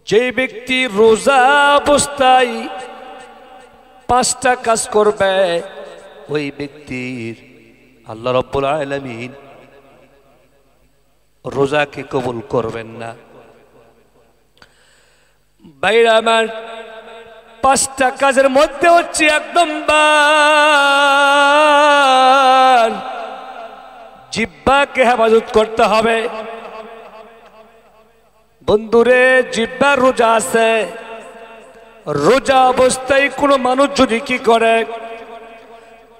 যে ব্যক্তি রোজা অবস্থায় 5টা কাজ করবে ওই ব্যক্তির আল্লাহ রাব্বুল আলামিন রোজাকে কবুল করবেন না। ভাইরা আমার, 5টা কাজের মধ্যে হচ্ছে 1 নম্বর জিহ্বাকে হেফাজত করতে হবে। বন্ধুরে, জিহ্বার রোজা আছে, রোজা অবস্থায় কোনো মানুষ যদি কি করে,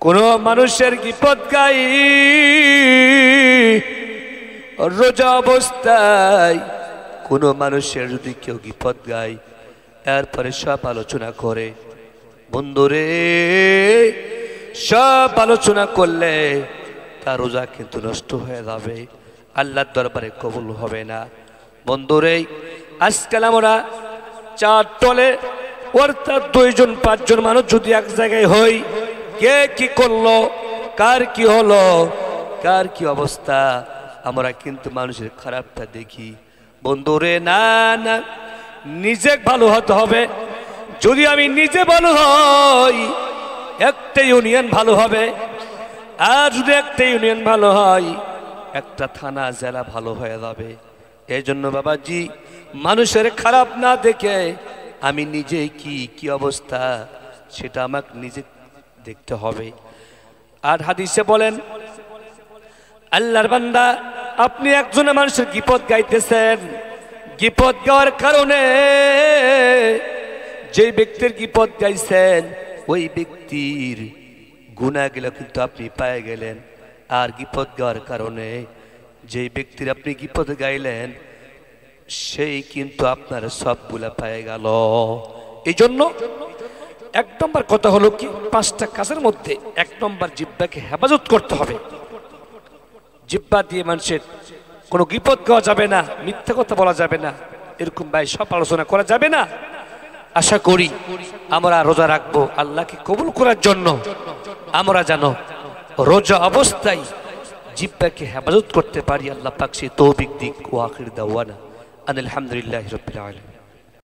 কোনো মানুষের গীবত গায়, রোজা অবস্থায় কোনো মানুষের যদি কেউ গীবত গায়, এরপরে সব আলোচনা করে, বন্ধুরে সব আলোচনা করলে তার রোজা কিন্তু নষ্ট হয়ে যাবে, আল্লাহর দরবারে কবুল হবে না। বন্ধুরে, আজকাল আমরা 4 দলে অর্থাৎ 2 জন 5 জন মানুষ যদি এক জায়গায় হই, কে কি করলো, কার কি হলো, কার কি অবস্থা, আমরা কিন্তু মানুষের খারাপটা দেখি। বন্ধুরে, না না, নিজে ভালো হতে হবে। যদি আমি নিজে ভালো হই, একটা ইউনিয়ন ভালো হবে, আর যদি একটা ইউনিয়ন ভালো হয়, একটা থানা জেলা ভালো হয়ে যাবে। এই জন্য বাবাজি, মানুষের খারাপ না দেখে আমি নিজে কি অবস্থা সেটা আমাকে নিজে দেখতে হবে। আর হাদিসে বলেন, আল্লাহর বান্দা, আপনি একজনের মানুষের গীবত গাইতেছেন, গীবত গাওয়ার কারণে যে ব্যক্তির গীবত গাইছেন ওই ব্যক্তির গুনাহগুলো কিন্তু আপনি পেয়ে গেলেন। আর গীবত গাওয়ার কারণে যে ব্যক্তির আপনি গীবত গাইলেন সেই কিন্তু আপনার সবগুলা পেয়ে গেল। এই জন্য 1 নম্বর কথা হলো কি, 5টা কাজের মধ্যে 1 নম্বর জিহ্বাকে হেফাজত করতে হবে। জিহ্বা দিয়ে মানুষের কোনো গীবত গাওয়া যাবে না, মিথ্যা কথা বলা যাবে না, এরকম ভাই সব আলোচনা করা যাবে না। আশা করি আমরা রোজা রাখবো আল্লাহকে কবুল করার জন্য। আমরা যেন রোজা অবস্থায় জিহ্বাকে হেফাজত করতে পারি। আল্লাহ পাক সেই তৌফিক দিক। ওয়া আখির দাওয়ানা আলহামদুলিল্লাহি রাব্বিল আলামিন।